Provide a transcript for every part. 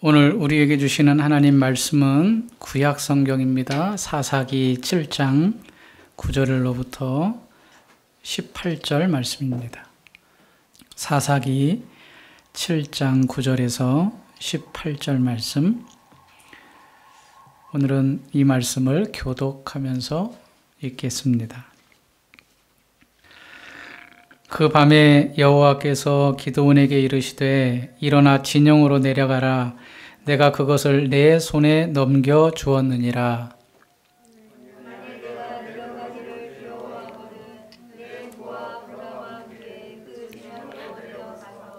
오늘 우리에게 주시는 하나님 말씀은 구약 성경입니다. 사사기 7장 9절로부터 18절 말씀입니다. 사사기 7장 9절에서 18절 말씀. 오늘은 이 말씀을 교독하면서 읽겠습니다. 그 밤에 여호와께서 기드온에게 이르시되 일어나 진영으로 내려가라. 내가 그것을 내 손에 넘겨 주었느니라.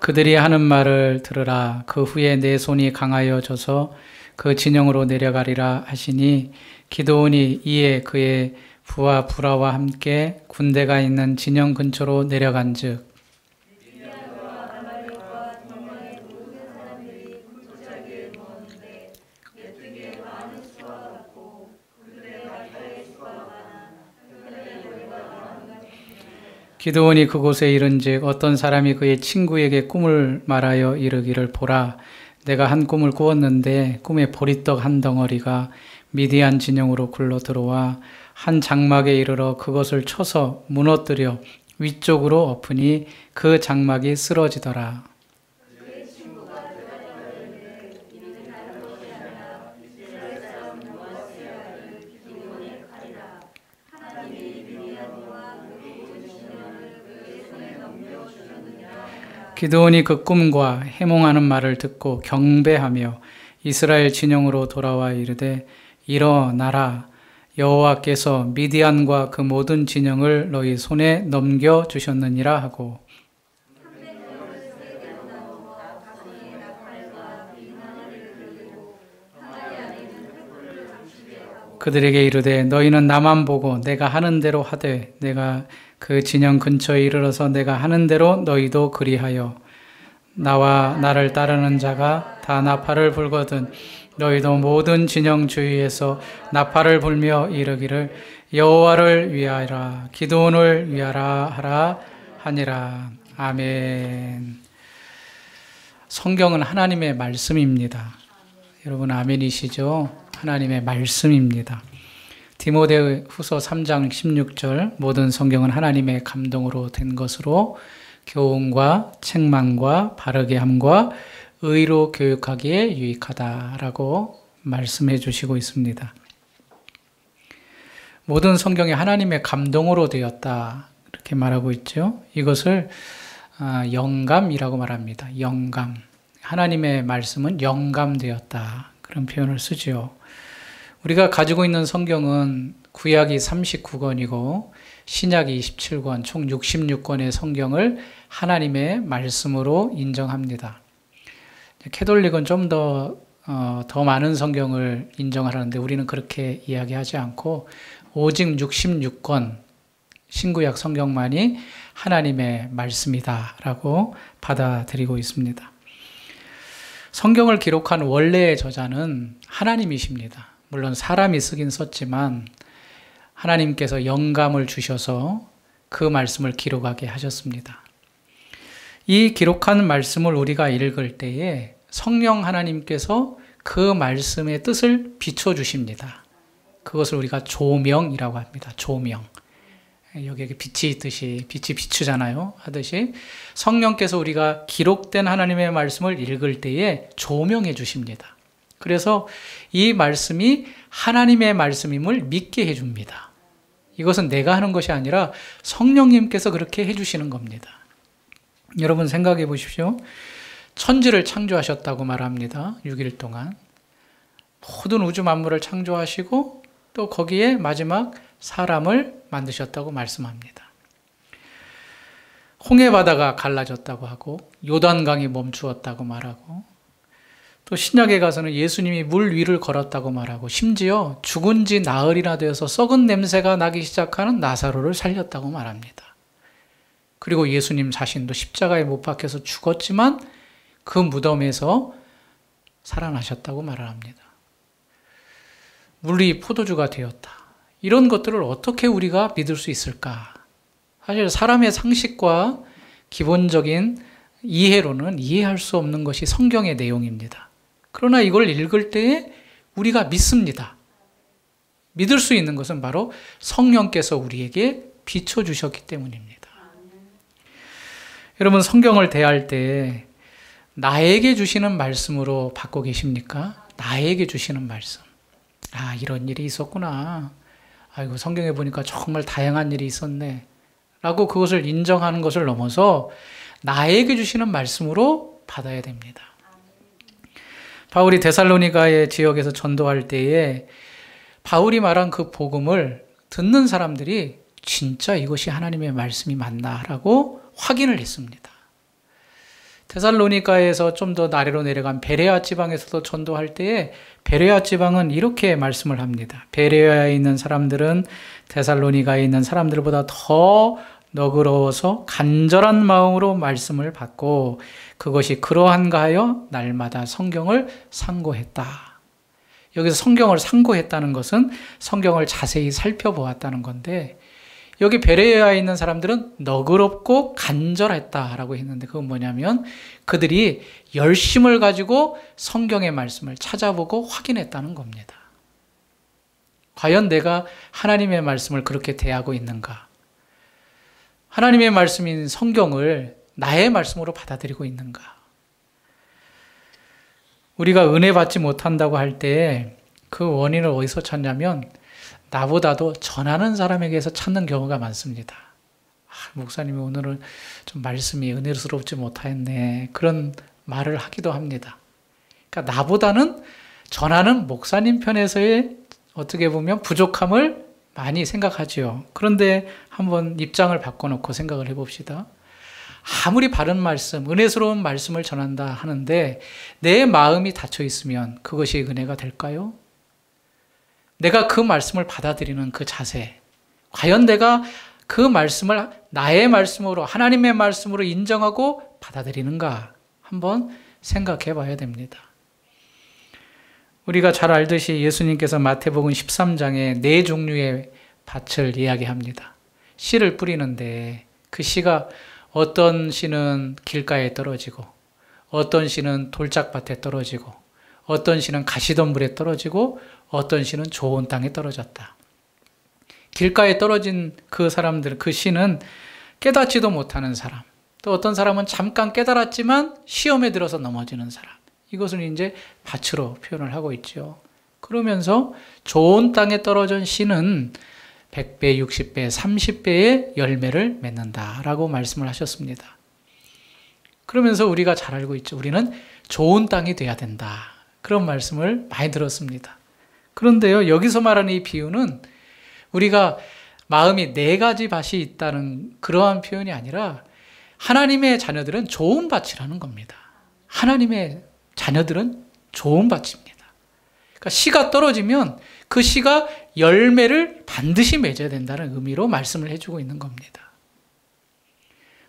그들이 하는 말을 들으라. 그 후에 내 손이 강하여져서 그 진영으로 내려가리라 하시니 기드온이 이에 그의 부하 부라와 함께 군대가 있는 진영 근처로 내려간즉 기드온이 그곳에 이른즉 어떤 사람이 그의 친구에게 꿈을 말하여 이르기를 보라, 내가 한 꿈을 꾸었는데 꿈에 보리떡 한 덩어리가 미디안 진영으로 굴러 들어와 한 장막에 이르러 그것을 쳐서 무너뜨려 위쪽으로 엎으니 그 장막이 쓰러지더라. 기드온이 그 꿈과 해몽하는 말을 듣고 경배하며 이스라엘 진영으로 돌아와 이르되 일어나라. 여호와께서 미디안과 그 모든 진영을 너희 손에 넘겨 주셨느니라 하고 그들에게 이르되 너희는 나만 보고 내가 하는 대로 하되 내가 그 진영 근처에 이르러서 내가 하는 대로 너희도 그리하여 나와 나를 따르는 자가 다 나팔을 불거든 너희도 모든 진영 주위에서 나팔을 불며 이르기를 여호와를 위하라 기드온을 위하라 하라 하니라. 아멘. 성경은 하나님의 말씀입니다. 여러분 아멘이시죠? 하나님의 말씀입니다. 디모데후서 3장 16절 모든 성경은 하나님의 감동으로 된 것으로 교훈과 책망과 바르게 함과 의로 교육하기에 유익하다라고 말씀해 주시고 있습니다. 모든 성경이 하나님의 감동으로 되었다 이렇게 말하고 있죠. 이것을 영감이라고 말합니다. 영감. 하나님의 말씀은 영감되었다 그런 표현을 쓰죠. 우리가 가지고 있는 성경은 구약이 39권이고 신약이 27권, 총 66권의 성경을 하나님의 말씀으로 인정합니다. 캐톨릭은 좀 더 많은 성경을 인정하는데 우리는 그렇게 이야기하지 않고 오직 66권 신구약 성경만이 하나님의 말씀이다라고 받아들이고 있습니다. 성경을 기록한 원래의 저자는 하나님이십니다. 물론 사람이 쓰긴 썼지만 하나님께서 영감을 주셔서 그 말씀을 기록하게 하셨습니다. 이 기록한 말씀을 우리가 읽을 때에 성령 하나님께서 그 말씀의 뜻을 비춰주십니다. 그것을 우리가 조명이라고 합니다. 조명. 여기에 빛이 있듯이 빛이 비추잖아요. 하듯이 성령께서 우리가 기록된 하나님의 말씀을 읽을 때에 조명해 주십니다. 그래서 이 말씀이 하나님의 말씀임을 믿게 해줍니다. 이것은 내가 하는 것이 아니라 성령님께서 그렇게 해주시는 겁니다. 여러분 생각해 보십시오. 천지를 창조하셨다고 말합니다. 6일 동안. 모든 우주 만물을 창조하시고 또 거기에 마지막 사람을 만드셨다고 말씀합니다. 홍해바다가 갈라졌다고 하고 요단강이 멈추었다고 말하고 또 신약에 가서는 예수님이 물 위를 걸었다고 말하고 심지어 죽은 지 나흘이나 되어서 썩은 냄새가 나기 시작하는 나사로를 살렸다고 말합니다. 그리고 예수님 자신도 십자가에 못 박혀서 죽었지만 그 무덤에서 살아나셨다고 말을 합니다. 물이 포도주가 되었다. 이런 것들을 어떻게 우리가 믿을 수 있을까? 사실 사람의 상식과 기본적인 이해로는 이해할 수 없는 것이 성경의 내용입니다. 그러나 이걸 읽을 때에 우리가 믿습니다. 믿을 수 있는 것은 바로 성령께서 우리에게 비춰주셨기 때문입니다. 여러분, 성경을 대할 때 나에게 주시는 말씀으로 받고 계십니까? 나에게 주시는 말씀. 아, 이런 일이 있었구나. 아이고, 성경에 보니까 정말 다양한 일이 있었네. 라고 그것을 인정하는 것을 넘어서 나에게 주시는 말씀으로 받아야 됩니다. 바울이 데살로니가의 지역에서 전도할 때에 바울이 말한 그 복음을 듣는 사람들이 진짜 이것이 하나님의 말씀이 맞나라고 확인을 했습니다. 데살로니가에서 좀 더 아래로 내려간 베레아 지방에서도 전도할 때에 베레아 지방은 이렇게 말씀을 합니다. 베레아에 있는 사람들은 데살로니가에 있는 사람들보다 더 너그러워서 간절한 마음으로 말씀을 받고 그것이 그러한가 하여 날마다 성경을 상고했다. 여기서 성경을 상고했다는 것은 성경을 자세히 살펴보았다는 건데 여기 베레아에 있는 사람들은 너그럽고 간절했다라고 했는데 그건 뭐냐면 그들이 열심을 가지고 성경의 말씀을 찾아보고 확인했다는 겁니다. 과연 내가 하나님의 말씀을 그렇게 대하고 있는가? 하나님의 말씀인 성경을 나의 말씀으로 받아들이고 있는가? 우리가 은혜 받지 못한다고 할 때 그 원인을 어디서 찾냐면 나보다도 전하는 사람에게서 찾는 경우가 많습니다. 목사님이 오늘은 좀 말씀이 은혜스럽지 못하였네. 그런 말을 하기도 합니다. 그러니까 나보다는 전하는 목사님 편에서의 어떻게 보면 부족함을 많이 생각하지요. 그런데 한번 입장을 바꿔놓고 생각을 해봅시다. 아무리 바른 말씀, 은혜스러운 말씀을 전한다 하는데 내 마음이 닫혀 있으면 그것이 은혜가 될까요? 내가 그 말씀을 받아들이는 그 자세, 과연 내가 그 말씀을 나의 말씀으로 하나님의 말씀으로 인정하고 받아들이는가 한번 생각해 봐야 됩니다. 우리가 잘 알듯이 예수님께서 마태복음 13장에 네 종류의 밭을 이야기합니다. 씨를 뿌리는데 그 씨가 어떤 씨는 길가에 떨어지고 어떤 씨는 돌짝밭에 떨어지고 어떤 씨는 가시덤불에 떨어지고 어떤 씨는 좋은 땅에 떨어졌다. 길가에 떨어진 그 사람들, 그 씨는 깨닫지도 못하는 사람, 또 어떤 사람은 잠깐 깨달았지만 시험에 들어서 넘어지는 사람, 이것을 이제 밭으로 표현을 하고 있죠. 그러면서 좋은 땅에 떨어진 씨는 100배, 60배, 30배의 열매를 맺는다라고 말씀을 하셨습니다. 그러면서 우리가 잘 알고 있죠. 우리는 좋은 땅이 돼야 된다. 그런 말씀을 많이 들었습니다. 그런데요, 여기서 말하는 이 비유는 우리가 마음이 네 가지 밭이 있다는 그러한 표현이 아니라 하나님의 자녀들은 좋은 밭이라는 겁니다. 하나님의 자녀들은 좋은 밭입니다. 그러니까 씨가 떨어지면 그 씨가 열매를 반드시 맺어야 된다는 의미로 말씀을 해주고 있는 겁니다.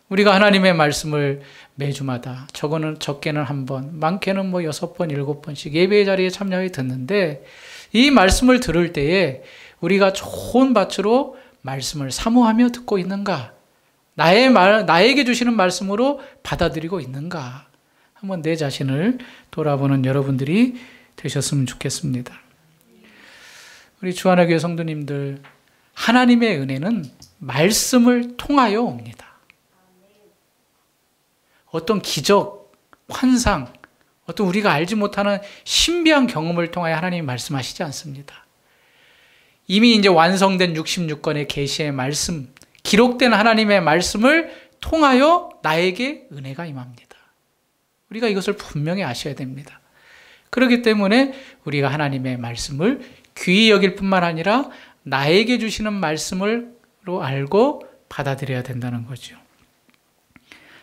우리가 하나님의 말씀을 매주마다 적게는 한 번, 많게는 6번, 7번씩 예배의 자리에 참여해 듣는데 이 말씀을 들을 때에 우리가 좋은 밭으로 말씀을 사모하며 듣고 있는가? 나에게 주시는 말씀으로 받아들이고 있는가? 한번 내 자신을 돌아보는 여러분들이 되셨으면 좋겠습니다. 우리 주안의 교회 성도님들, 하나님의 은혜는 말씀을 통하여 옵니다. 어떤 기적, 환상, 어떤 우리가 알지 못하는 신비한 경험을 통하여 하나님이 말씀하시지 않습니다. 이미 이제 완성된 66권의 계시의 말씀, 기록된 하나님의 말씀을 통하여 나에게 은혜가 임합니다. 우리가 이것을 분명히 아셔야 됩니다. 그렇기 때문에 우리가 하나님의 말씀을 귀히 여길 뿐만 아니라 나에게 주시는 말씀으로 알고 받아들여야 된다는 거죠.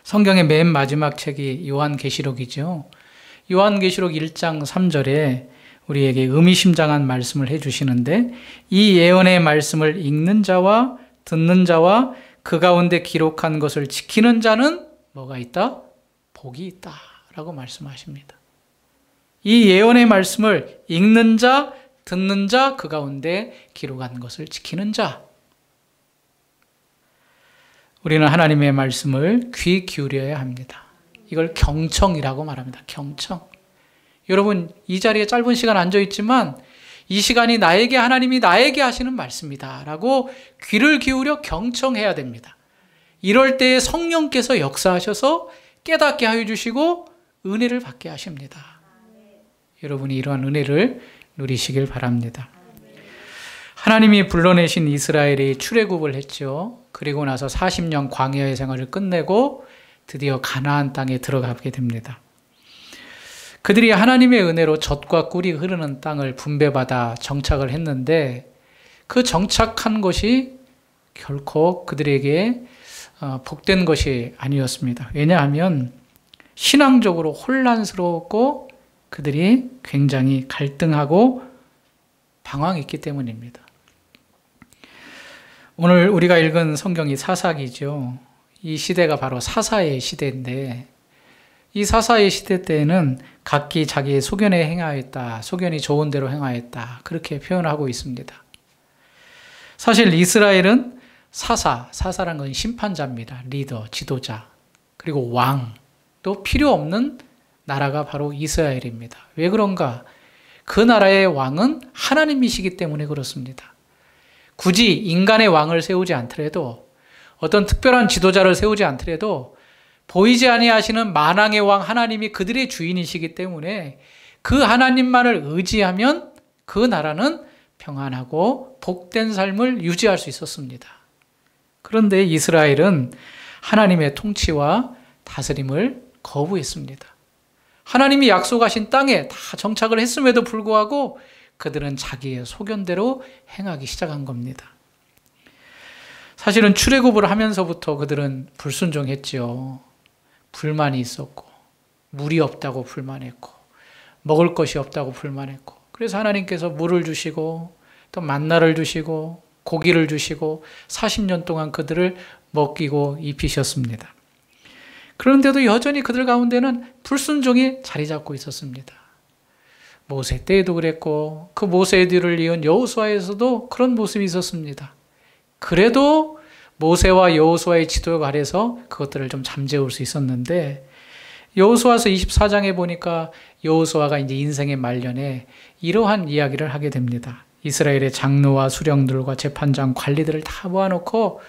성경의 맨 마지막 책이 요한계시록이죠. 요한계시록 1장 3절에 우리에게 의미심장한 말씀을 해주시는데 이 예언의 말씀을 읽는 자와 듣는 자와 그 가운데 기록한 것을 지키는 자는 뭐가 있다? 복이 있다 라고 말씀하십니다. 이 예언의 말씀을 읽는 자, 듣는 자, 그 가운데 기록한 것을 지키는 자. 우리는 하나님의 말씀을 귀 기울여야 합니다. 이걸 경청이라고 말합니다. 경청. 여러분 이 자리에 짧은 시간 앉아있지만 이 시간이 나에게 하나님이 나에게 하시는 말씀이다 라고 귀를 기울여 경청해야 됩니다. 이럴 때에 성령께서 역사하셔서 깨닫게 하여 주시고 은혜를 받게 하십니다. 여러분이 이러한 은혜를 누리시길 바랍니다. 하나님이 불러내신 이스라엘이 출애굽을 했죠. 그리고 나서 40년 광야의 생활을 끝내고 드디어 가나안 땅에 들어가게 됩니다. 그들이 하나님의 은혜로 젖과 꿀이 흐르는 땅을 분배받아 정착을 했는데 그 정착한 것이 결코 그들에게 복된 것이 아니었습니다. 왜냐하면 신앙적으로 혼란스러웠고 그들이 굉장히 갈등하고 방황했기 때문입니다. 오늘 우리가 읽은 성경이 사사기죠. 이 시대가 바로 사사의 시대인데 이 사사의 시대 때에는 각기 자기의 소견에 행하였다. 소견이 좋은 대로 행하였다. 그렇게 표현하고 있습니다. 사실 이스라엘은 사사란 건 심판자입니다. 리더, 지도자, 그리고 왕, 또 필요 없는 나라가 바로 이스라엘입니다. 왜 그런가? 그 나라의 왕은 하나님이시기 때문에 그렇습니다. 굳이 인간의 왕을 세우지 않더라도 어떤 특별한 지도자를 세우지 않더라도 보이지 아니하시는 만왕의 왕 하나님이 그들의 주인이시기 때문에 그 하나님만을 의지하면 그 나라는 평안하고 복된 삶을 유지할 수 있었습니다. 그런데 이스라엘은 하나님의 통치와 다스림을 거부했습니다. 하나님이 약속하신 땅에 다 정착을 했음에도 불구하고 그들은 자기의 소견대로 행하기 시작한 겁니다. 사실은 출애굽을 하면서부터 그들은 불순종했죠. 불만이 있었고 물이 없다고 불만했고 먹을 것이 없다고 불만했고 그래서 하나님께서 물을 주시고 또 만나를 주시고 고기를 주시고 40년 동안 그들을 먹이고 입히셨습니다. 그런데도 여전히 그들 가운데는 불순종이 자리 잡고 있었습니다. 모세 때에도 그랬고 그 모세의 뒤를 이은 여호수아에서도 그런 모습이 있었습니다. 그래도 모세와 여호수아의 지도 아래서 그것들을 좀 잠재울 수 있었는데 여호수아서 24장에 보니까 여호수아가 이제 인생의 말년에 이러한 이야기를 하게 됩니다. 이스라엘의 장로와 수령들과 재판장 관리들을 다 모아놓고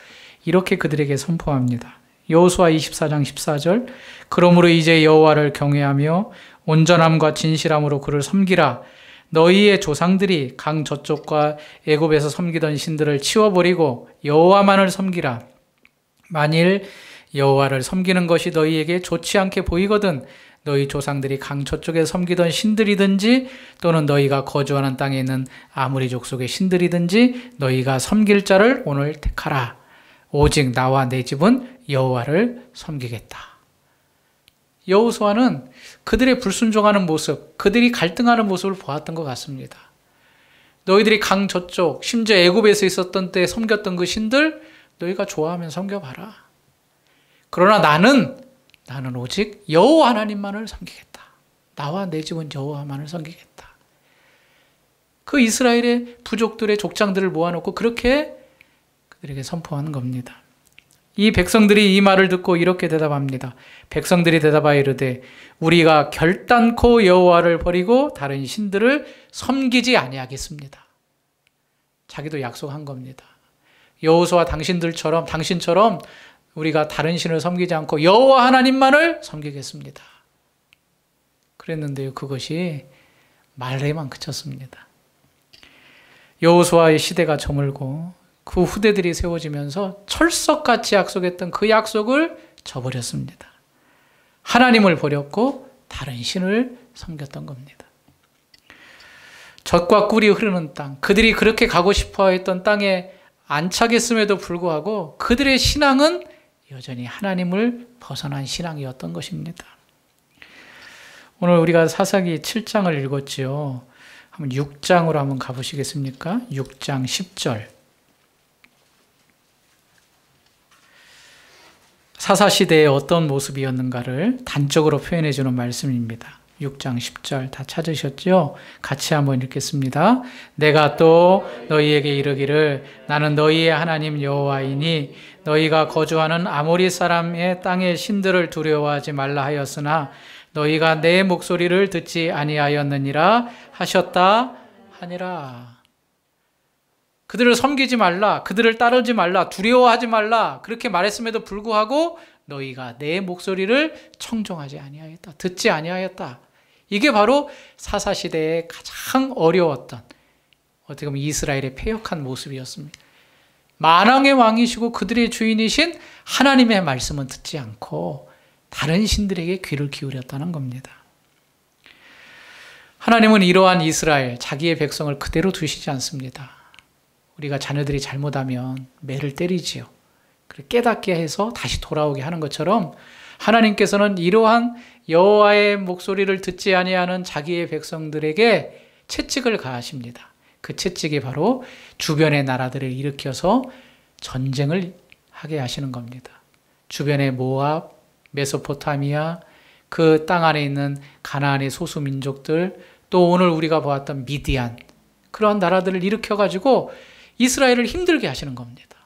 이렇게 그들에게 선포합니다. 여호수아 24장 14절 그러므로 이제 여호와를 경외하며 온전함과 진실함으로 그를 섬기라. 너희의 조상들이 강 저쪽과 애굽에서 섬기던 신들을 치워버리고 여호와만을 섬기라. 만일 여호와를 섬기는 것이 너희에게 좋지 않게 보이거든 너희 조상들이 강 저쪽에 섬기던 신들이든지 또는 너희가 거주하는 땅에 있는 아무리 족속의 신들이든지 너희가 섬길 자를 오늘 택하라. 오직 나와 내 집은 여호와를 섬기겠다. 여호수아는 그들의 불순종하는 모습, 그들이 갈등하는 모습을 보았던 것 같습니다. 너희들이 강 저쪽, 심지어 애굽에서 있었던 때 섬겼던 그 신들 너희가 좋아하면 섬겨봐라. 그러나 나는 오직 여호와 하나님만을 섬기겠다. 나와 내 집은 여호와만을 섬기겠다. 그 이스라엘의 부족들의 족장들을 모아놓고 그렇게 그들에게 선포하는 겁니다. 이 백성들이 이 말을 듣고 이렇게 대답합니다. 백성들이 대답하여 이르되 우리가 결단코 여호와를 버리고 다른 신들을 섬기지 아니하겠습니다. 자기도 약속한 겁니다. 여호수아 당신처럼 우리가 다른 신을 섬기지 않고 여호와 하나님만을 섬기겠습니다. 그랬는데요, 그것이 말에만 그쳤습니다. 여호수아의 시대가 저물고 그 후대들이 세워지면서 철석같이 약속했던 그 약속을 저버렸습니다. 하나님을 버렸고 다른 신을 섬겼던 겁니다. 젖과 꿀이 흐르는 땅, 그들이 그렇게 가고 싶어 했던 땅에 안착했음에도 불구하고 그들의 신앙은 여전히 하나님을 벗어난 신앙이었던 것입니다. 오늘 우리가 사사기 7장을 읽었지요. 한번 6장으로 한번 가보시겠습니까? 6장 10절. 사사시대의 어떤 모습이었는가를 단적으로 표현해주는 말씀입니다. 6장 10절 다 찾으셨죠? 같이 한번 읽겠습니다. 내가 또 너희에게 이르기를 나는 너희의 하나님 여호와이니 너희가 거주하는 아모리 사람의 땅의 신들을 두려워하지 말라 하였으나 너희가 내 목소리를 듣지 아니하였느니라 하셨다 하니라. 그들을 섬기지 말라, 그들을 따르지 말라, 두려워하지 말라 그렇게 말했음에도 불구하고 너희가 내 목소리를 청종하지 아니하였다, 듣지 아니하였다. 이게 바로 사사시대의 가장 어려웠던, 어떻게 보면 이스라엘의 패역한 모습이었습니다. 만왕의 왕이시고 그들의 주인이신 하나님의 말씀은 듣지 않고 다른 신들에게 귀를 기울였다는 겁니다. 하나님은 이러한 이스라엘, 자기의 백성을 그대로 두시지 않습니다. 우리가 자녀들이 잘못하면 매를 때리지요. 깨닫게 해서 다시 돌아오게 하는 것처럼 하나님께서는 이러한 여호와의 목소리를 듣지 아니하는 자기의 백성들에게 채찍을 가하십니다. 그 채찍이 바로 주변의 나라들을 일으켜서 전쟁을 하게 하시는 겁니다. 주변의 모압, 메소포타미아, 그 땅 안에 있는 가나안의 소수 민족들, 또 오늘 우리가 보았던 미디안, 그러한 나라들을 일으켜가지고 이스라엘을 힘들게 하시는 겁니다.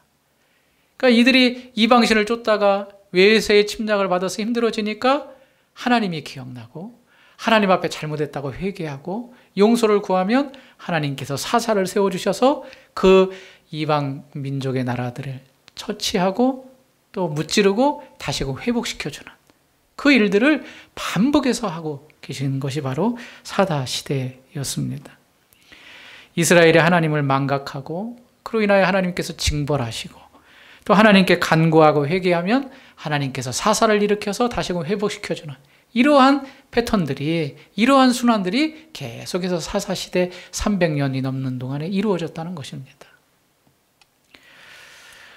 그러니까 이들이 이방신을 쫓다가 외세의 침략을 받아서 힘들어지니까 하나님이 기억나고 하나님 앞에 잘못했다고 회개하고 용서를 구하면 하나님께서 사사를 세워주셔서 그 이방 민족의 나라들을 처치하고 또 무찌르고 다시금 회복시켜주는 그 일들을 반복해서 하고 계신 것이 바로 사다 시대였습니다. 이스라엘이 하나님을 망각하고 그로 인하여 하나님께서 징벌하시고 또 하나님께 간구하고 회개하면 하나님께서 사사를 일으켜서 다시금 회복시켜주는 이러한 패턴들이, 이러한 순환들이 계속해서 사사시대 300년이 넘는 동안에 이루어졌다는 것입니다.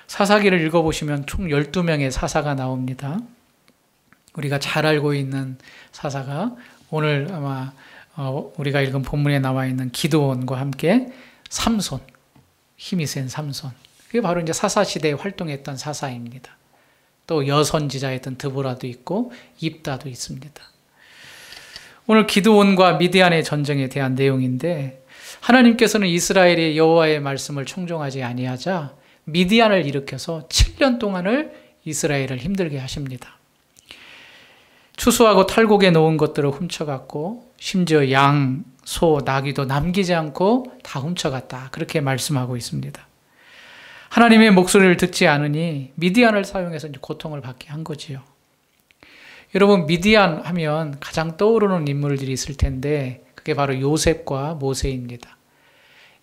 사사기를 읽어보시면 총 12명의 사사가 나옵니다. 우리가 잘 알고 있는 사사가 오늘 아마 우리가 읽은 본문에 나와 있는 기드온과 함께 삼손, 힘이 센 삼손. 그게 바로 이제 사사시대에 활동했던 사사입니다. 또 여선지자였던 드보라도 있고 입다도 있습니다. 오늘 기드온과 미디안의 전쟁에 대한 내용인데 하나님께서는 이스라엘이 여호와의 말씀을 청종하지 아니하자 미디안을 일으켜서 7년 동안을 이스라엘을 힘들게 하십니다. 추수하고 탈곡에 놓은 것들을 훔쳐갔고 심지어 양, 소, 나귀도 남기지 않고 다 훔쳐갔다. 그렇게 말씀하고 있습니다. 하나님의 목소리를 듣지 않으니 미디안을 사용해서 이제 고통을 받게 한 거지요. 여러분, 미디안 하면 가장 떠오르는 인물들이 있을 텐데 그게 바로 요셉과 모세입니다.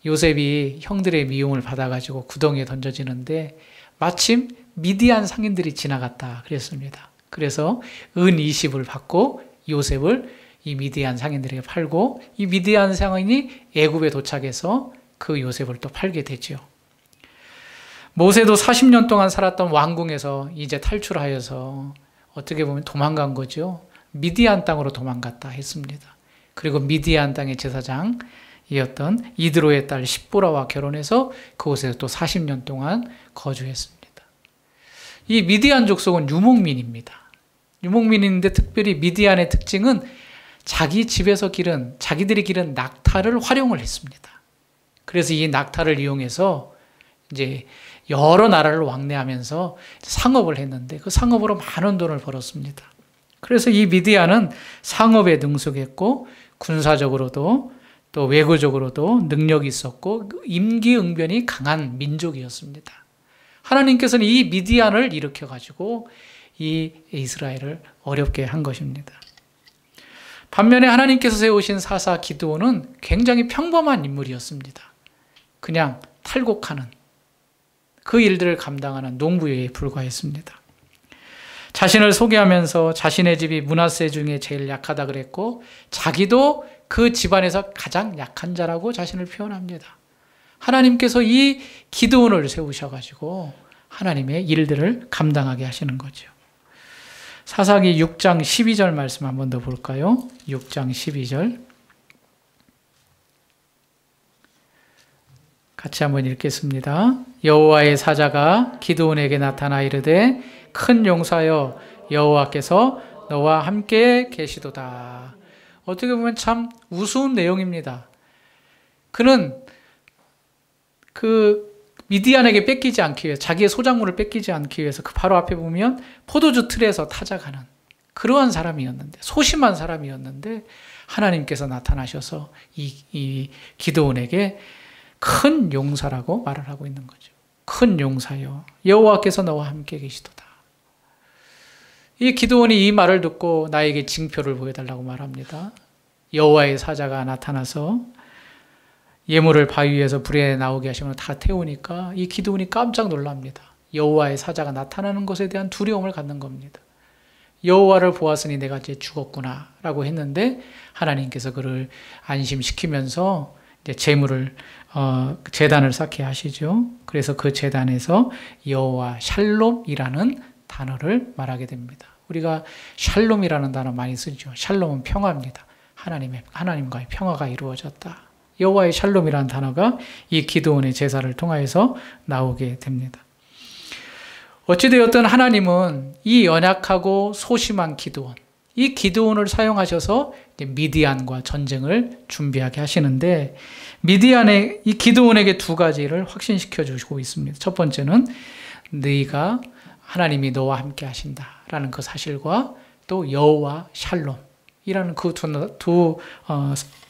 요셉이 형들의 미움을 받아가지고 구덩이에 던져지는데 마침 미디안 상인들이 지나갔다 그랬습니다. 그래서 은 20을 받고 요셉을 이 미디안 상인들에게 팔고 이 미디안 상인이 애굽에 도착해서 그 요셉을 또 팔게 되죠. 모세도 40년 동안 살았던 왕궁에서 이제 탈출하여서 어떻게 보면 도망간 거죠. 미디안 땅으로 도망갔다 했습니다. 그리고 미디안 땅의 제사장이었던 이드로의 딸 십보라와 결혼해서 그곳에서 또 40년 동안 거주했습니다. 이 미디안 족속은 유목민입니다. 유목민인데 특별히 미디안의 특징은 자기 집에서 자기들이 기른 낙타를 활용을 했습니다. 그래서 이 낙타를 이용해서 이제 여러 나라를 왕래하면서 상업을 했는데 그 상업으로 많은 돈을 벌었습니다. 그래서 이 미디안은 상업에 능숙했고 군사적으로도 또 외교적으로도 능력이 있었고 임기응변이 강한 민족이었습니다. 하나님께서는 이 미디안을 일으켜가지고 이 이스라엘을 어렵게 한 것입니다. 반면에 하나님께서 세우신 사사 기드온은 굉장히 평범한 인물이었습니다. 그냥 탈곡하는 그 일들을 감당하는 농부에 불과했습니다. 자신을 소개하면서 자신의 집이 므낫세 중에 제일 약하다 그랬고 자기도 그 집안에서 가장 약한 자라고 자신을 표현합니다. 하나님께서 이 기드온을 세우셔가지고 하나님의 일들을 감당하게 하시는 거죠. 사사기 6장 12절 말씀 한 번 더 볼까요? 6장 12절 같이 한번 읽겠습니다. 여호와의 사자가 기드온에게 나타나 이르되 큰 용사여 여호와께서 너와 함께 계시도다. 어떻게 보면 참 우스운 내용입니다. 그는 그 미디안에게 뺏기지 않기 위해서 자기의 소작물을 뺏기지 않기 위해서 그 바로 앞에 보면 포도주 틀에서 타작하는 그러한 사람이었는데, 소심한 사람이었는데 하나님께서 나타나셔서 이 기드온에게 큰 용사라고 말을 하고 있는 거죠. 큰 용사여, 여호와께서 너와 함께 계시도다. 이 기드온이 이 말을 듣고 나에게 징표를 보여달라고 말합니다. 여호와의 사자가 나타나서 예물을 바위 위에서 불에 나오게 하시면 다 태우니까 이 기드온이 깜짝 놀랍니다. 여호와의 사자가 나타나는 것에 대한 두려움을 갖는 겁니다. 여호와를 보았으니 내가 이제 죽었구나 라고 했는데 하나님께서 그를 안심시키면서 이제 제단을 쌓게 하시죠. 그래서 그 제단에서 여호와 샬롬이라는 단어를 말하게 됩니다. 우리가 샬롬이라는 단어 많이 쓰죠. 샬롬은 평화입니다. 하나님과의 평화가 이루어졌다. 여호와의 샬롬이라는 단어가 이 기드온의 제사를 통하여서 나오게 됩니다. 어찌되었든 하나님은 이 연약하고 소심한 기드온, 이 기드온을 사용하셔서 미디안과 전쟁을 준비하게 하시는데, 이 기드온에게 두 가지를 확신시켜 주시고 있습니다. 첫 번째는 너희가 하나님이 너와 함께 하신다라는 그 사실과 또 여호와 샬롬이라는 그 두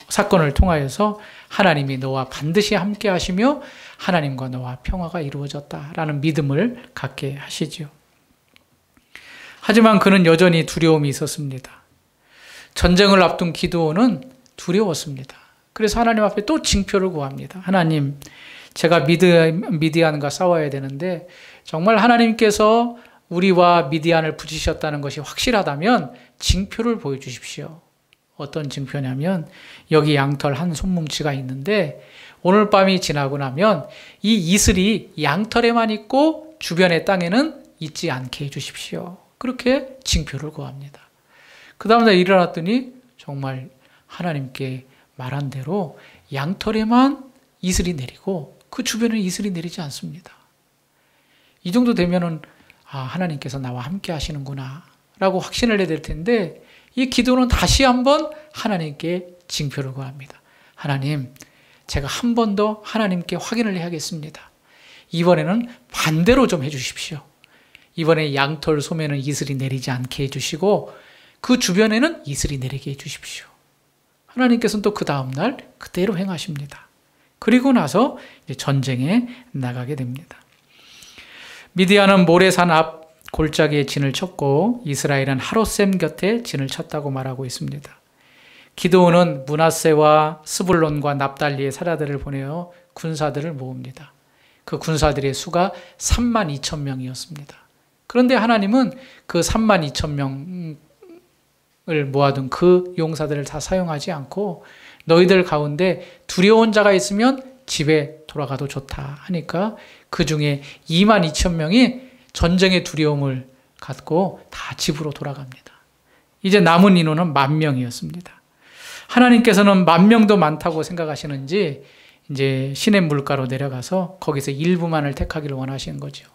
사건을 통하여서 하나님이 너와 반드시 함께 하시며 하나님과 너와 평화가 이루어졌다라는 믿음을 갖게 하시죠. 하지만 그는 여전히 두려움이 있었습니다. 전쟁을 앞둔 기드온은 두려웠습니다. 그래서 하나님 앞에 또 징표를 구합니다. 하나님, 제가 미디안과 싸워야 되는데 정말 하나님께서 우리와 미디안을 붙이셨다는 것이 확실하다면 징표를 보여주십시오. 어떤 징표냐면 여기 양털 한 손뭉치가 있는데 오늘 밤이 지나고 나면 이 이슬이 양털에만 있고 주변의 땅에는 있지 않게 해주십시오. 그렇게 징표를 구합니다. 그 다음날 일어났더니 정말 하나님께 말한 대로 양털에만 이슬이 내리고 그 주변에 이슬이 내리지 않습니다. 이 정도 되면은 하나님께서 나와 함께 하시는구나 라고 확신을 해야 될 텐데, 이 기도는 다시 한번 하나님께 징표를 구합니다. 하나님, 제가 한 번 더 하나님께 확인을 해야겠습니다. 이번에는 반대로 좀 해주십시오. 이번에 양털 소매는 이슬이 내리지 않게 해주시고 그 주변에는 이슬이 내리게 해주십시오. 하나님께서는 또 그 다음날 그대로 행하십니다. 그리고 나서 이제 전쟁에 나가게 됩니다. 미디안은 모레산 앞 골짜기에 진을 쳤고 이스라엘은 하롯셈 곁에 진을 쳤다고 말하고 있습니다. 기드온은 므낫세와 스불론과 납달리의 사자들을 보내어 군사들을 모읍니다. 그 군사들의 수가 32,000명이었습니다. 그런데 하나님은 그 32,000명을 모아둔 그 용사들을 다 사용하지 않고 너희들 가운데 두려운 자가 있으면 집에 돌아가도 좋다 하니까 그 중에 22,000명이 전쟁의 두려움을 갖고 다 집으로 돌아갑니다. 이제 남은 인원은 10,000명이었습니다. 하나님께서는 10,000명도 많다고 생각하시는지 이제 시냇 물가로 내려가서 거기서 일부만을 택하기를 원하시는 거죠.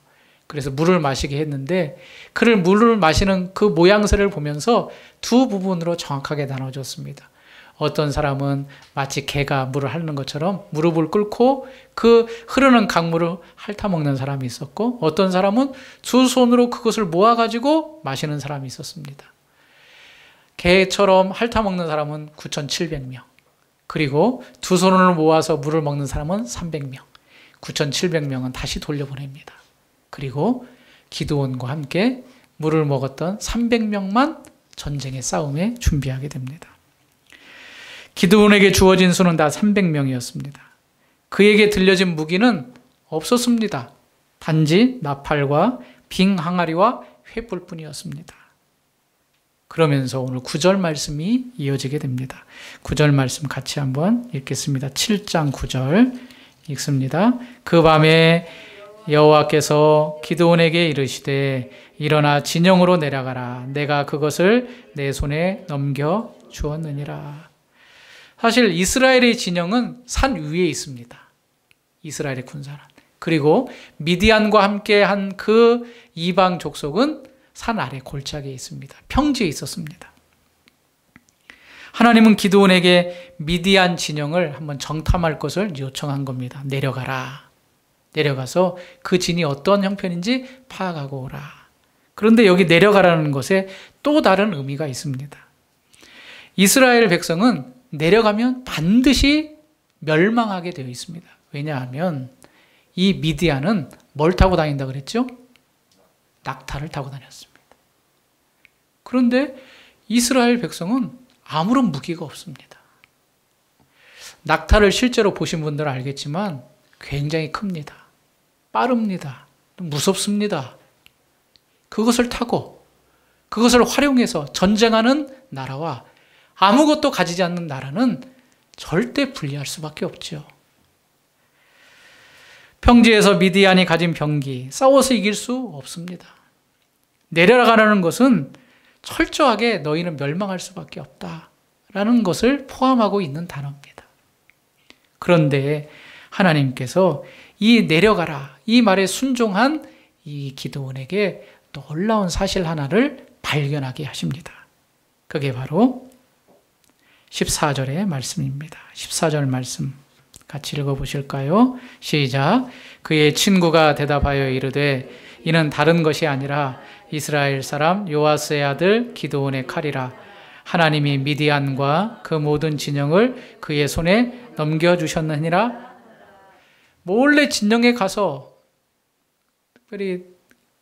그래서 물을 마시게 했는데 그를 물을 마시는 그 모양새를 보면서 두 부분으로 정확하게 나눠줬습니다. 어떤 사람은 마치 개가 물을 핥는 것처럼 무릎을 꿇고 그 흐르는 강물을 핥아먹는 사람이 있었고, 어떤 사람은 두 손으로 그것을 모아가지고 마시는 사람이 있었습니다. 개처럼 핥아먹는 사람은 9,700명, 그리고 두 손을 모아서 물을 먹는 사람은 300명, 9,700명은 다시 돌려보냅니다. 그리고 기드온과 함께 물을 먹었던 300명만 전쟁의 싸움에 준비하게 됩니다. 기드온에게 주어진 수는 다 300명이었습니다. 그에게 들려진 무기는 없었습니다. 단지 나팔과 빙 항아리와 횃불뿐이었습니다. 그러면서 오늘 9절 말씀이 이어지게 됩니다. 9절 말씀 같이 한번 읽겠습니다. 7장 9절 읽습니다. 그 밤에 여호와께서 기드온에게 이르시되 일어나 진영으로 내려가라. 내가 그것을 내 손에 넘겨 주었느니라. 사실 이스라엘의 진영은 산 위에 있습니다. 이스라엘의 군사는. 그리고 미디안과 함께 한 그 이방 족속은 산 아래 골짜기에 있습니다. 평지에 있었습니다. 하나님은 기드온에게 미디안 진영을 한번 정탐할 것을 요청한 겁니다. 내려가라. 내려가서 그 진이 어떤 형편인지 파악하고 오라. 그런데 여기 내려가라는 것에 또 다른 의미가 있습니다. 이스라엘 백성은 내려가면 반드시 멸망하게 되어 있습니다. 왜냐하면 이 미디안은 뭘 타고 다닌다 그랬죠? 낙타를 타고 다녔습니다. 그런데 이스라엘 백성은 아무런 무기가 없습니다. 낙타를 실제로 보신 분들은 알겠지만 굉장히 큽니다. 빠릅니다. 무섭습니다. 그것을 타고 그것을 활용해서 전쟁하는 나라와 아무것도 가지지 않는 나라는 절대 불리할 수밖에 없죠. 평지에서 미디안이 가진 병기, 싸워서 이길 수 없습니다. 내려가라는 것은 철저하게 너희는 멸망할 수밖에 없다라는 것을 포함하고 있는 단어입니다. 그런데 하나님께서 이 내려가라, 이 말에 순종한 이 기드온에게 놀라운 사실 하나를 발견하게 하십니다. 그게 바로 14절의 말씀입니다. 14절 말씀 같이 읽어보실까요? 시작. 그의 친구가 대답하여 이르되 이는 다른 것이 아니라 이스라엘 사람 요아스의 아들 기드온의 칼이라. 하나님이 미디안과 그 모든 진영을 그의 손에 넘겨주셨느니라. 몰래 진영에 가서 특별히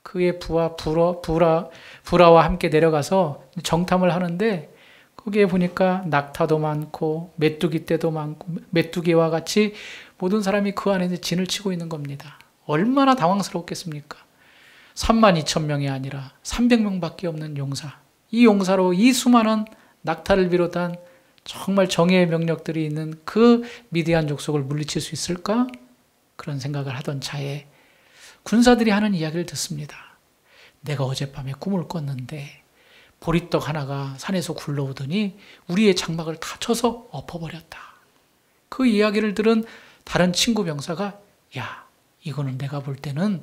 그의 부라와 함께 내려가서 정탐을 하는데 거기에 보니까 낙타도 많고 메뚜기 떼도 많고 메뚜기와 같이 모든 사람이 그 안에 진을 치고 있는 겁니다. 얼마나 당황스럽겠습니까? 32,000명이 아니라 300명밖에 없는 용사. 이 용사로 이 수많은 낙타를 비롯한 정말 정예의 명력들이 있는 그 미디안 족속을 물리칠 수 있을까? 그런 생각을 하던 차에 군사들이 하는 이야기를 듣습니다. 내가 어젯밤에 꿈을 꿨는데 보리떡 하나가 산에서 굴러오더니 우리의 장막을 다 쳐서 엎어버렸다. 그 이야기를 들은 다른 친구 병사가 야, 이거는 내가 볼 때는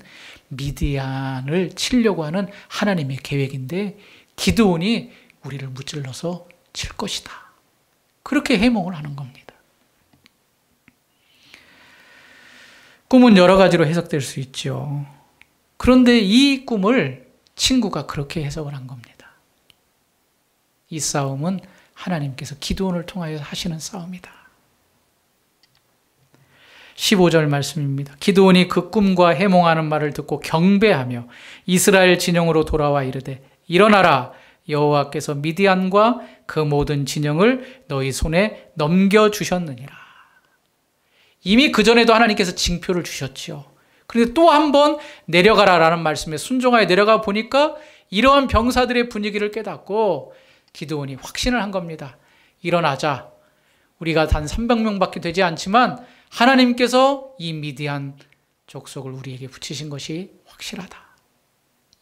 미디안을 치려고 하는 하나님의 계획인데 기드온이 우리를 무찔러서 칠 것이다. 그렇게 해몽을 하는 겁니다. 꿈은 여러 가지로 해석될 수 있죠. 그런데 이 꿈을 친구가 그렇게 해석을 한 겁니다. 이 싸움은 하나님께서 기드온을 통하여 하시는 싸움이다. 15절 말씀입니다. 기드온이 그 꿈과 해몽하는 말을 듣고 경배하며 이스라엘 진영으로 돌아와 이르되 일어나라. 여호와께서 미디안과 그 모든 진영을 너희 손에 넘겨주셨느니라. 이미 그전에도 하나님께서 징표를 주셨지요. 그런데 또 한 번 내려가라라는 말씀에 순종하여 내려가 보니까 이러한 병사들의 분위기를 깨닫고 기드온이 확신을 한 겁니다. 일어나자. 우리가 단 300명밖에 되지 않지만 하나님께서 이 미디안 족속을 우리에게 붙이신 것이 확실하다.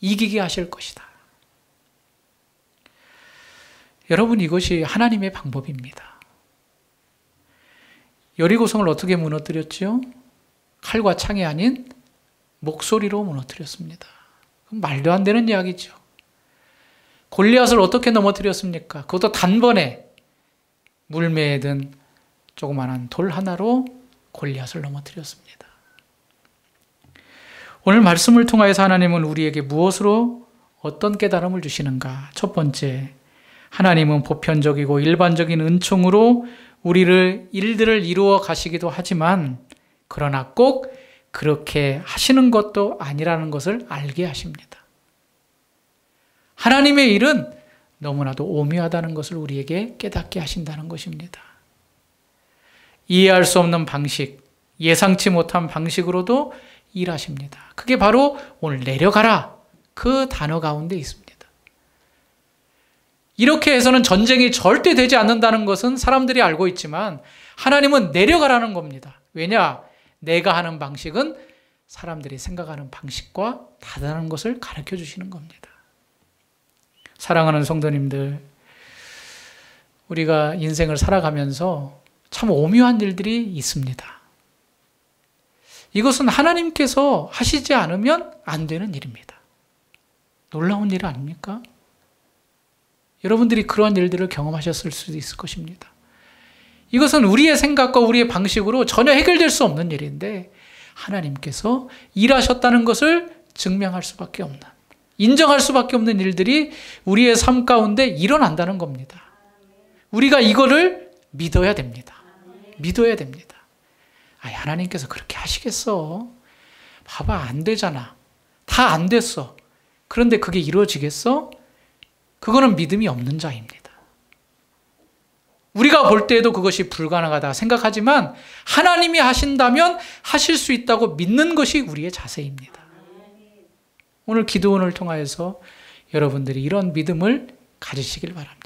이기게 하실 것이다. 여러분, 이것이 하나님의 방법입니다. 여리고성을 어떻게 무너뜨렸죠? 칼과 창이 아닌 목소리로 무너뜨렸습니다. 말도 안 되는 이야기죠. 골리앗을 어떻게 넘어뜨렸습니까? 그것도 단번에 물매에 든 조그마한 돌 하나로 골리앗을 넘어뜨렸습니다. 오늘 말씀을 통하여서 하나님은 우리에게 무엇으로 어떤 깨달음을 주시는가? 첫 번째, 하나님은 보편적이고 일반적인 은총으로 일들을 이루어 가시기도 하지만 그러나 꼭 그렇게 하시는 것도 아니라는 것을 알게 하십니다. 하나님의 일은 너무나도 오묘하다는 것을 우리에게 깨닫게 하신다는 것입니다. 이해할 수 없는 방식, 예상치 못한 방식으로도 일하십니다. 그게 바로 오늘 내려가라 그 단어 가운데 있습니다. 이렇게 해서는 전쟁이 절대 되지 않는다는 것은 사람들이 알고 있지만 하나님은 내려가라는 겁니다. 왜냐? 내가 하는 방식은 사람들이 생각하는 방식과 다르다는 것을 가르쳐 주시는 겁니다. 사랑하는 성도님들, 우리가 인생을 살아가면서 참 오묘한 일들이 있습니다. 이것은 하나님께서 하시지 않으면 안 되는 일입니다. 놀라운 일 아닙니까? 여러분들이 그러한 일들을 경험하셨을 수도 있을 것입니다. 이것은 우리의 생각과 우리의 방식으로 전혀 해결될 수 없는 일인데 하나님께서 일하셨다는 것을 증명할 수밖에 없는, 인정할 수밖에 없는 일들이 우리의 삶 가운데 일어난다는 겁니다. 우리가 이거를 믿어야 됩니다. 믿어야 됩니다. 하나님께서 그렇게 하시겠어? 봐봐, 안 되잖아. 다 안 됐어. 그런데 그게 이루어지겠어? 그거는 믿음이 없는 자입니다. 우리가 볼 때에도 그것이 불가능하다 생각하지만 하나님이 하신다면 하실 수 있다고 믿는 것이 우리의 자세입니다. 오늘 기도원을 통하여서 여러분들이 이런 믿음을 가지시길 바랍니다.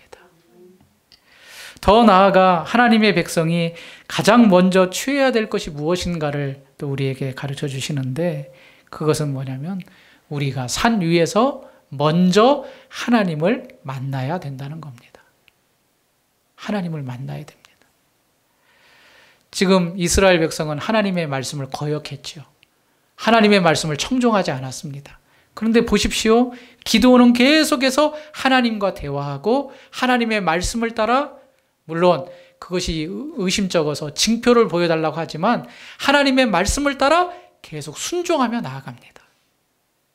더 나아가 하나님의 백성이 가장 먼저 취해야 될 것이 무엇인가를 또 우리에게 가르쳐 주시는데, 그것은 뭐냐면 우리가 산 위에서 먼저 하나님을 만나야 된다는 겁니다. 하나님을 만나야 됩니다. 지금 이스라엘 백성은 하나님의 말씀을 거역했죠. 하나님의 말씀을 청종하지 않았습니다. 그런데 보십시오. 기도는 계속해서 하나님과 대화하고 하나님의 말씀을 따라, 물론 그것이 의심쩍어서 징표를 보여달라고 하지만 하나님의 말씀을 따라 계속 순종하며 나아갑니다.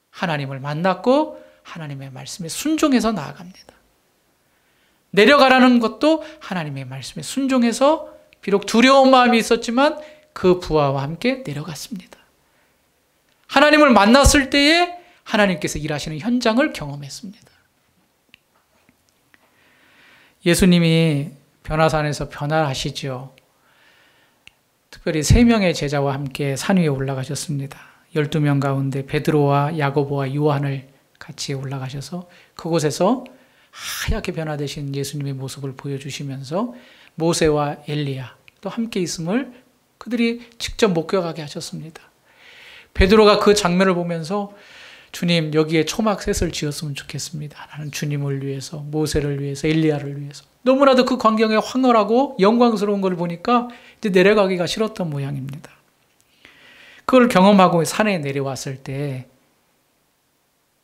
하나님을 만났고 하나님의 말씀에 순종해서 나아갑니다. 내려가라는 것도 하나님의 말씀에 순종해서 비록 두려운 마음이 있었지만 그 부하와 함께 내려갔습니다. 하나님을 만났을 때에 하나님께서 일하시는 현장을 경험했습니다. 예수님이 변화산에서 변화하시죠. 특별히 3명의 제자와 함께 산 위에 올라가셨습니다. 12명 가운데 베드로와 야고보와 요한을 같이 올라가셔서 그곳에서 하얗게 변화되신 예수님의 모습을 보여주시면서 모세와 엘리야 또 함께 있음을 그들이 직접 목격하게 하셨습니다. 베드로가 그 장면을 보면서 주님, 여기에 초막셋을 지었으면 좋겠습니다. 나는 주님을 위해서, 모세를 위해서, 엘리야를 위해서. 너무나도 그 광경에 황홀하고 영광스러운 걸 보니까 이제 내려가기가 싫었던 모양입니다. 그걸 경험하고 산에 내려왔을 때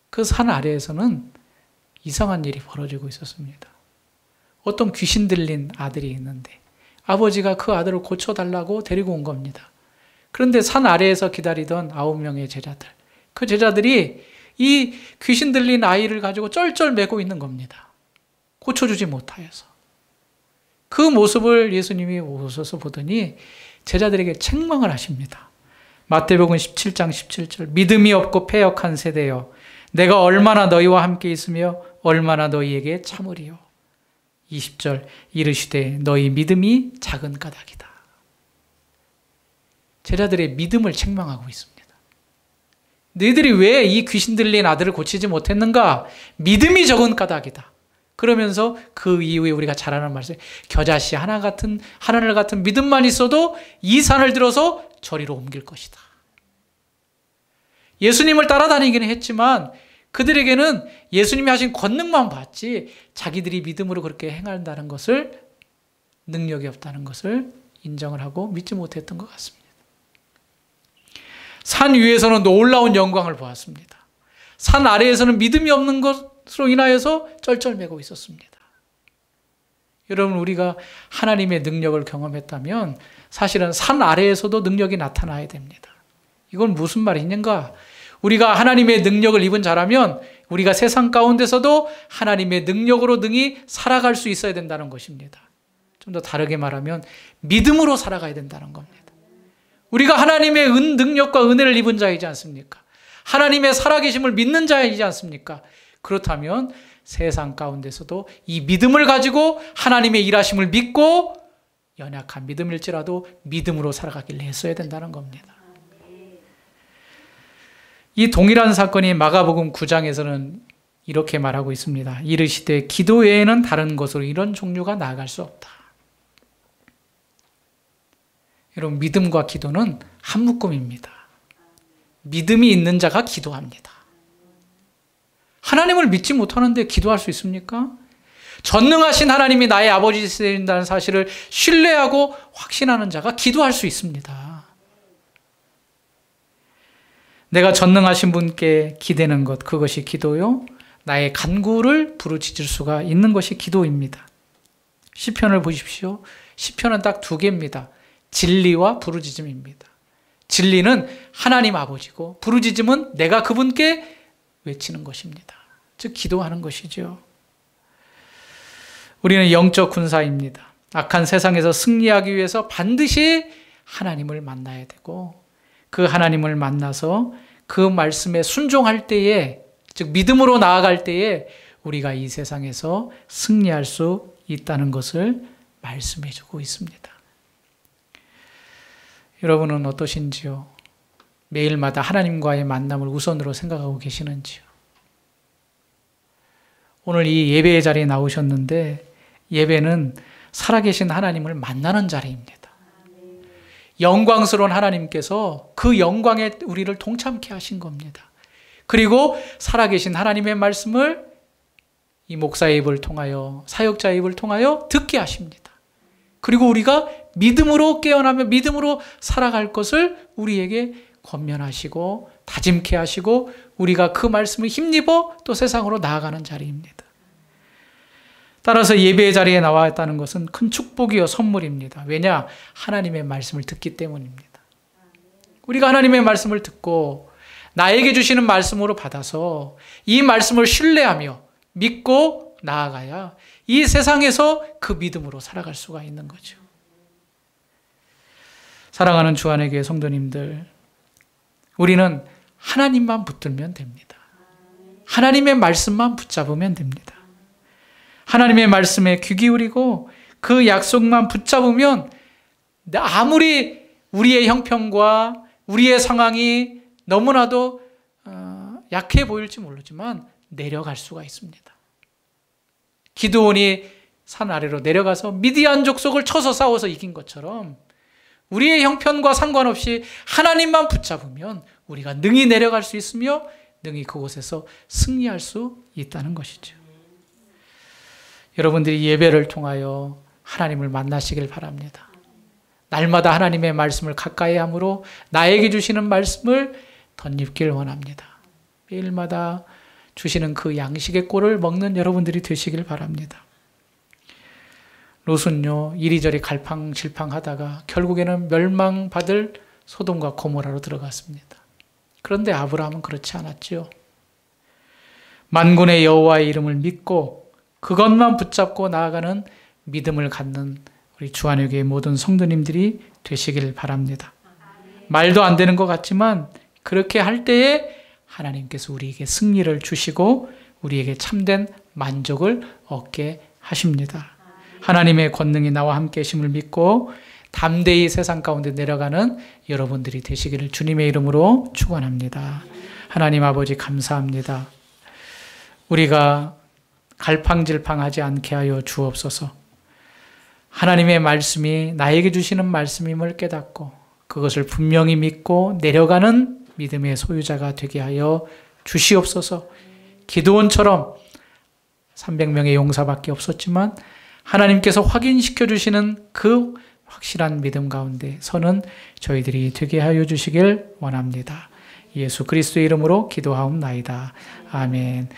그 산 아래에서는 이상한 일이 벌어지고 있었습니다. 어떤 귀신 들린 아들이 있는데 아버지가 그 아들을 고쳐달라고 데리고 온 겁니다. 그런데 산 아래에서 기다리던 9명의 제자들, 그 제자들이 이 귀신 들린 아이를 가지고 쩔쩔매고 있는 겁니다. 고쳐주지 못하여서. 그 모습을 예수님이 오셔서 보더니 제자들에게 책망을 하십니다. 마태복음 17장 17절, 믿음이 없고 패역한 세대여, 내가 얼마나 너희와 함께 있으며 얼마나 너희에게 참으리요. 20절, 이르시되 너희 믿음이 작은 까닭이다. 제자들의 믿음을 책망하고 있습니다. 너희들이 왜 이 귀신 들린 아들을 고치지 못했는가? 믿음이 적은 까닭이다. 그러면서 그 이후에 우리가 잘 아는 말씀, 겨자씨 하늘 같은 믿음만 있어도 이 산을 들어서 저리로 옮길 것이다. 예수님을 따라다니기는 했지만 그들에게는 예수님이 하신 권능만 봤지 자기들이 믿음으로 그렇게 행한다는 것을, 능력이 없다는 것을 인정을 하고 믿지 못했던 것 같습니다. 산 위에서는 놀라운 영광을 보았습니다. 산 아래에서는 믿음이 없는 것으로 인하여서 쩔쩔매고 있었습니다. 여러분, 우리가 하나님의 능력을 경험했다면 사실은 산 아래에서도 능력이 나타나야 됩니다. 이건 무슨 말이냐가, 우리가 하나님의 능력을 입은 자라면 우리가 세상 가운데서도 하나님의 능력으로 능히 살아갈 수 있어야 된다는 것입니다. 좀 더 다르게 말하면 믿음으로 살아가야 된다는 겁니다. 우리가 하나님의 능력과 은혜를 입은 자이지 않습니까? 하나님의 살아계심을 믿는 자이지 않습니까? 그렇다면 세상 가운데서도 이 믿음을 가지고 하나님의 일하심을 믿고 연약한 믿음일지라도 믿음으로 살아가기를 했어야 된다는 겁니다. 이 동일한 사건이 마가복음 9장에서는 이렇게 말하고 있습니다. 이르시되 기도 외에는 다른 것으로 이런 종류가 나아갈 수 없다. 여러분, 믿음과 기도는 한 묶음입니다. 믿음이 있는 자가 기도합니다. 하나님을 믿지 못하는데 기도할 수 있습니까? 전능하신 하나님이 나의 아버지이신다는 사실을 신뢰하고 확신하는 자가 기도할 수 있습니다. 내가 전능하신 분께 기대는 것, 그것이 기도요. 나의 간구를 부르짖을 수가 있는 것이 기도입니다. 시편을 보십시오. 시편은 딱 2개입니다. 진리와 부르짖음입니다. 진리는 하나님 아버지고 부르짖음은 내가 그분께 외치는 것입니다. 즉 기도하는 것이죠. 우리는 영적 군사입니다. 악한 세상에서 승리하기 위해서 반드시 하나님을 만나야 되고 그 하나님을 만나서 그 말씀에 순종할 때에, 즉 믿음으로 나아갈 때에 우리가 이 세상에서 승리할 수 있다는 것을 말씀해 주고 있습니다. 여러분은 어떠신지요? 매일마다 하나님과의 만남을 우선으로 생각하고 계시는지요? 오늘 이 예배의 자리에 나오셨는데 예배는 살아계신 하나님을 만나는 자리입니다. 영광스러운 하나님께서 그 영광에 우리를 동참케 하신 겁니다. 그리고 살아계신 하나님의 말씀을 이 목사의 입을 통하여, 사역자의 입을 통하여 듣게 하십니다. 그리고 우리가 믿음으로 깨어나며 믿음으로 살아갈 것을 우리에게 권면하시고 다짐케 하시고 우리가 그 말씀을 힘입어 또 세상으로 나아가는 자리입니다. 따라서 예배의 자리에 나와 있다는 것은 큰 축복이요 선물입니다. 왜냐? 하나님의 말씀을 듣기 때문입니다. 우리가 하나님의 말씀을 듣고 나에게 주시는 말씀으로 받아서 이 말씀을 신뢰하며 믿고 나아가야 이 세상에서 그 믿음으로 살아갈 수가 있는 거죠. 사랑하는 주안의 교회 성도님들, 우리는 하나님만 붙들면 됩니다. 하나님의 말씀만 붙잡으면 됩니다. 하나님의 말씀에 귀 기울이고 그 약속만 붙잡으면 아무리 우리의 형편과 우리의 상황이 너무나도 약해 보일지 모르지만 내려갈 수가 있습니다. 기드온이 산 아래로 내려가서 미디안 족속을 쳐서 싸워서 이긴 것처럼 우리의 형편과 상관없이 하나님만 붙잡으면 우리가 능히 내려갈 수 있으며 능히 그곳에서 승리할 수 있다는 것이죠. 여러분들이 예배를 통하여 하나님을 만나시길 바랍니다. 날마다 하나님의 말씀을 가까이 함으로 나에게 주시는 말씀을 덧입길 원합니다. 매일마다 주시는 그 양식의 꼴을 먹는 여러분들이 되시길 바랍니다. 롯은요, 이리저리 갈팡질팡하다가 결국에는 멸망받을 소돔과 고모라로 들어갔습니다. 그런데 아브라함은 그렇지 않았지요. 만군의 여호와의 이름을 믿고 그것만 붙잡고 나아가는 믿음을 갖는 우리 주안의 교회 모든 성도님들이 되시길 바랍니다. 말도 안 되는 것 같지만 그렇게 할 때에 하나님께서 우리에게 승리를 주시고 우리에게 참된 만족을 얻게 하십니다. 하나님의 권능이 나와 함께 하심을 믿고 담대히 세상 가운데 내려가는 여러분들이 되시기를 주님의 이름으로 축원합니다. 하나님 아버지 감사합니다. 우리가 갈팡질팡하지 않게 하여 주옵소서. 하나님의 말씀이 나에게 주시는 말씀임을 깨닫고 그것을 분명히 믿고 내려가는 믿음의 소유자가 되게 하여 주시옵소서. 기드온처럼 300명의 용사밖에 없었지만 하나님께서 확인시켜 주시는 그 확실한 믿음 가운데 서는 저희들이 되게 하여 주시길 원합니다. 예수 그리스도의 이름으로 기도하옵나이다. 아멘.